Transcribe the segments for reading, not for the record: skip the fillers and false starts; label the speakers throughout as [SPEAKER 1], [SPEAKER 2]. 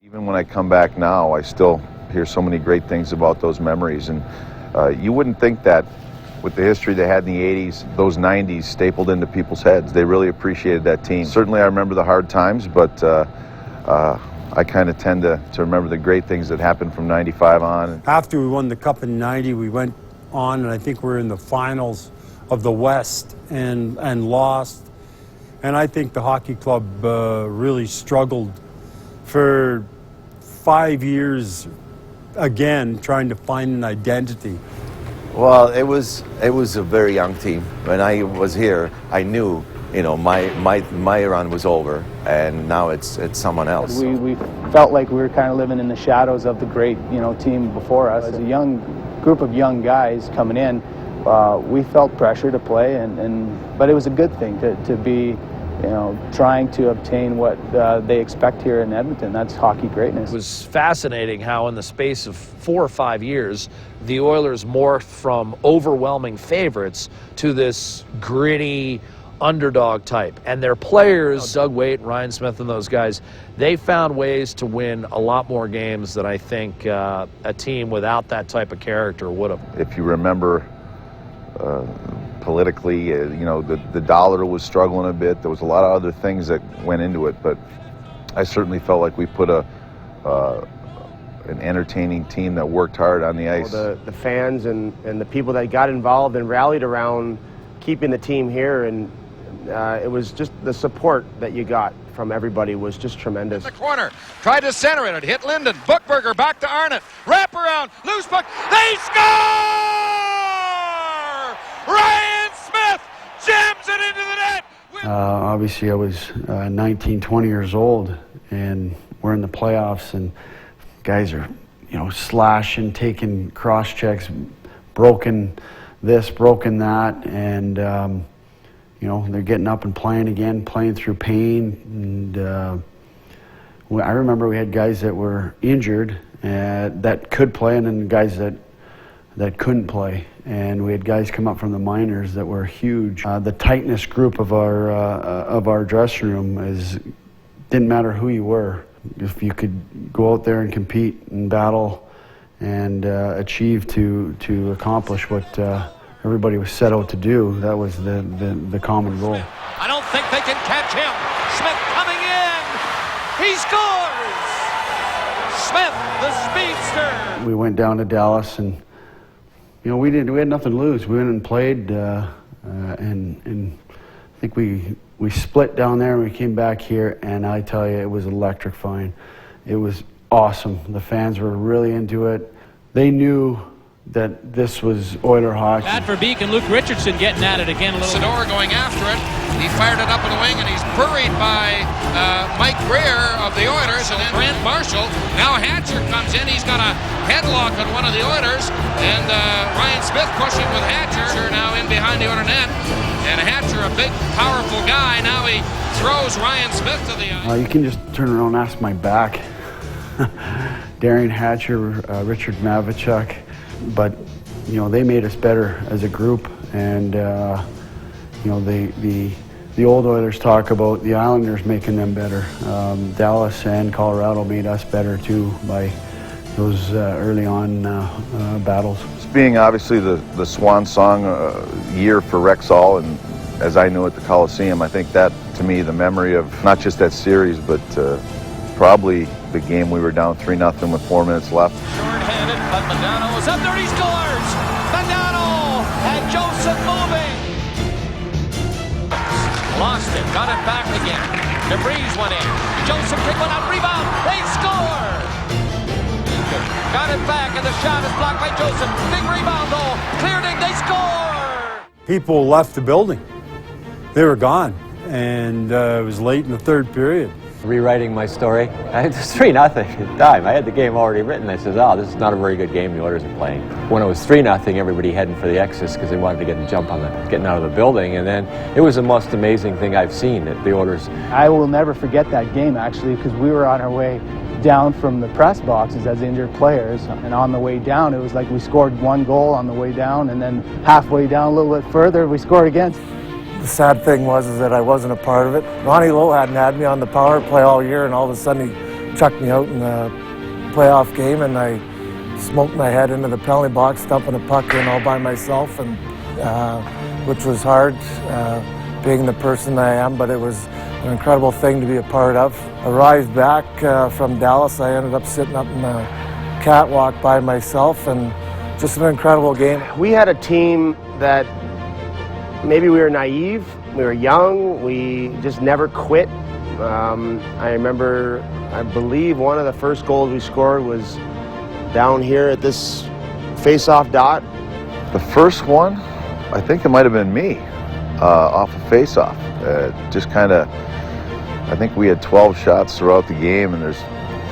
[SPEAKER 1] Even when I come back now, I still hear so many great things about those memories. And you wouldn't think that with the history they had in the 80s, those 90s stapled into people's heads. They really appreciated that team. Certainly I remember the hard times, but I kind of tend to remember the great things that happened from 95 on.
[SPEAKER 2] After we won the Cup in 90, we went on, and I think we're in the finals of the West and lost. And I think the hockey club really struggled for 5 years again, trying to find an identity.
[SPEAKER 3] Well, it was a very young team. When I was here, I knew, my run was over, and now it's someone else.
[SPEAKER 4] We felt like we were kind of living in the shadows of the great, team before us. As a young group of young guys coming in, we felt pressure to play, but it was a good thing to be, trying to obtain what they expect here in Edmonton. That's hockey greatness.
[SPEAKER 5] It was fascinating how in the space of 4 or 5 years, the Oilers morphed from overwhelming favorites to this gritty underdog type. And their players, Doug Waite, Ryan Smith and those guys, they found ways to win a lot more games than I think a team without that type of character would have.
[SPEAKER 1] If you remember, politically, the dollar was struggling a bit. There was a lot of other things that went into it, but I certainly felt like we put an entertaining team that worked hard on the ice.
[SPEAKER 6] The fans and the people that got involved and rallied around keeping the team here, and it was just the support that you got from everybody was just tremendous.
[SPEAKER 7] In the corner, tried to center it, hit Linden, Buchberger back to Arnott, wrap around, loose puck, they score! Ryan Smith jams it into the net!
[SPEAKER 8] Obviously I was 19, 20 years old, and we're in the playoffs, and guys are, slashing, taking cross checks, broken this, broken that, and they're getting up and playing again, playing through pain. And I remember we had guys that were injured that could play, and then guys that couldn't play. And we had guys come up from the minors that were huge. The tightness group of our dressing room didn't matter who you were. If you could go out there and compete and battle and achieve to accomplish what everybody was set out to do, that was the common goal.
[SPEAKER 7] I don't think they can catch him. Smith coming in. He scores! Smith, the speedster.
[SPEAKER 8] We went down to Dallas, and we had nothing to lose. We went and played, and I think we split down there, and we came back here, and I tell you, it was electrifying. It was awesome. The fans were really into it. They knew that this was Oiler hockey.
[SPEAKER 9] Bad for Beek, and Luke Richardson getting at it again a little.
[SPEAKER 7] Sador going after it. He fired it up in the wing, and he's buried by Mike Greer of the Oilers, and then Brent Marshall. Now Hatcher comes in. He's got a headlock on one of the Oilers, and Ryan Smith pushing with Hatcher now in behind the Oiler net. And Hatcher, a big, powerful guy. Now he throws Ryan Smith to the ice.
[SPEAKER 8] You can just turn around and ask my back. Darian Hatcher, Richard Mavichuk. But, they made us better as a group. And, the old Oilers talk about the Islanders making them better. Dallas and Colorado made us better, too, by those early on battles.
[SPEAKER 1] Being obviously the swan song year for Rexall, and as I knew at the Coliseum, I think that, to me, the memory of not just that series, but probably the game we were down 3-0 with 4 minutes left.
[SPEAKER 9] Short-handed, but Modano is up there, he scores! Modano and Joseph moving! Lost it, got it back again. DeVries went in. Joseph kicked one out, rebound, they score! Got it back, and the shot is blocked by Joseph. Big rebound, though. Cleared it, they score!
[SPEAKER 2] People left the building. They were gone, and it was late in the third period.
[SPEAKER 10] Rewriting my story. It was 3-0 at the time. I had the game already written. I said, this is not a very good game the Oilers are playing. When it was 3-0, everybody heading for the exits because they wanted to get a jump on getting out of the building. And then it was the most amazing thing I've seen at the Oilers.
[SPEAKER 4] I will never forget that game, actually, because we were on our way down from the press boxes as injured players, and on the way down, it was like we scored 1 goal on the way down, and then halfway down a little bit further, we scored again.
[SPEAKER 11] The sad thing was that I wasn't a part of it. Ronnie Lowe hadn't had me on the power play all year, and all of a sudden he chucked me out in the playoff game, and I smoked my head into the penalty box, dumping a puck in all by myself, and which was hard, being the person I am, but it was an incredible thing to be a part of. Arrived back from Dallas, I ended up sitting up in the catwalk by myself, and just an incredible game.
[SPEAKER 6] We had a team that maybe we were naive, we were young, we just never quit. I remember, I believe one of the first goals we scored was down here at this face-off dot.
[SPEAKER 1] The first one, I think it might have been me, off a face-off. Just kind of, I think we had 12 shots throughout the game, and there's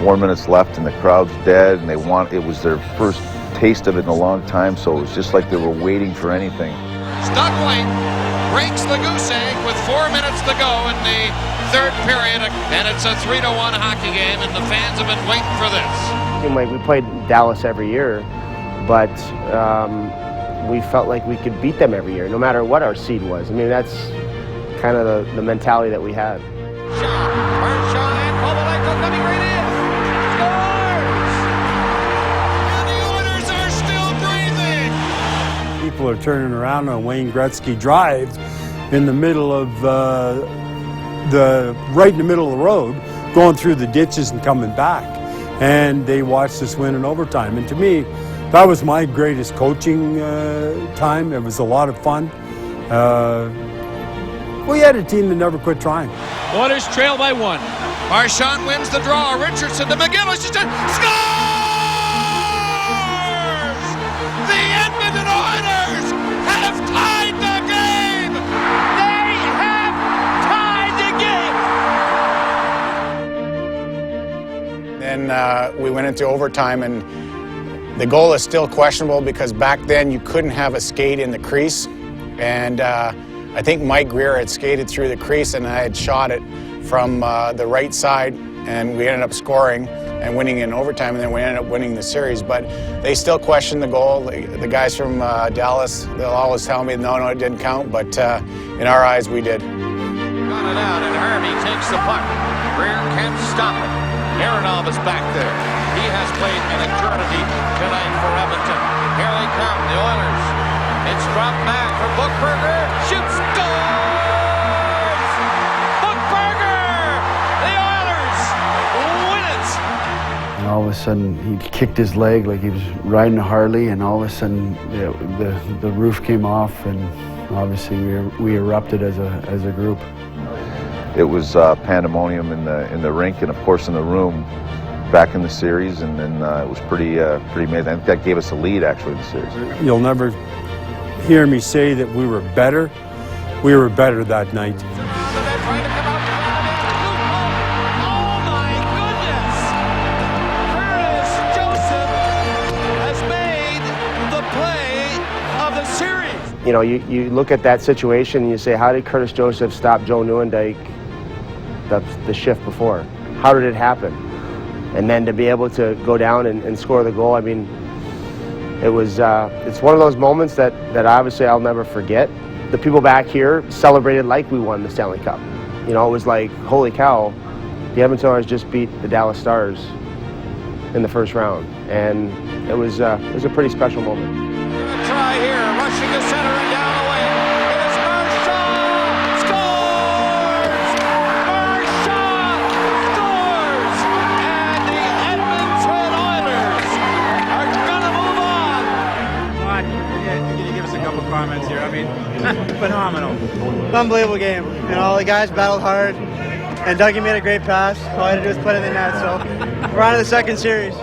[SPEAKER 1] 4 minutes left, and the crowd's dead, and it was their first taste of it in a long time, so it was just like they were waiting for anything.
[SPEAKER 7] Doug White breaks the goose egg with 4 minutes to go in the third period, and it's a 3-1 hockey game, and the fans have been waiting for this.
[SPEAKER 6] We played Dallas every year, but we felt like we could beat them every year, no matter what our seed was. I mean, that's kind of the mentality that we had.
[SPEAKER 9] Coming right in. Scores!
[SPEAKER 7] And the Oilers are still breathing.
[SPEAKER 2] People are turning around on Wayne Gretzky Drive in the middle of right in the middle of the road, going through the ditches and coming back. And they watched us win in overtime. And to me, that was my greatest coaching time. It was a lot of fun. We had a team that never quit trying.
[SPEAKER 7] Oilers trail by 1. Marchand wins the draw. Richardson to McGinnis. Scores! The Edmonton Oilers have tied the game!
[SPEAKER 9] They have tied the game!
[SPEAKER 12] Then we went into overtime, and the goal is still questionable because back then you couldn't have a skate in the crease. And I think Mike Greer had skated through the crease, and I had shot it from the right side, and we ended up scoring and winning in overtime, and then we ended up winning the series. But they still question the goal. The guys from Dallas, they'll always tell me, no, it didn't count, but in our eyes, we did.
[SPEAKER 9] Got it out, and Harvey takes the puck. Greer can't stop it. Aronov is back there. He has played an eternity tonight for Edmonton. Here they come, the Oilers. It's dropped back for Bookberger. Shoots, scores! Bookberger! The Oilers win it!
[SPEAKER 8] And all of a sudden, he kicked his leg like he was riding a Harley, and all of a sudden, the roof came off, and obviously we erupted as a group.
[SPEAKER 1] It was pandemonium in the rink, and of course in the room back in the series, and then it was pretty amazing. I think that gave us a lead actually in the series.
[SPEAKER 2] You'll never hear me say that we were better. We were better that night.
[SPEAKER 9] Oh my goodness! Curtis Joseph has made the play of the series.
[SPEAKER 6] You know, you look at that situation and you say, how did Curtis Joseph stop Joe Nieuwendyk the shift before? How did it happen? And then to be able to go down and score the goal, I mean, it was, it's one of those moments that obviously I'll never forget. The people back here celebrated like we won the Stanley Cup. You know, it was like, holy cow, the Edmonton Oilers just beat the Dallas Stars in the first round. And it was a pretty special moment.
[SPEAKER 9] Try here, rushing the center and down the way. It is Marchand! Scores! Marchand scores! And the Edmonton Oilers are going to move on.
[SPEAKER 13] Can you give us a couple comments here? I mean, phenomenal. Unbelievable game. You know, all the guys battled hard, and Dougie made a great pass. All I had to do was put it in the net, so we're on to the second series.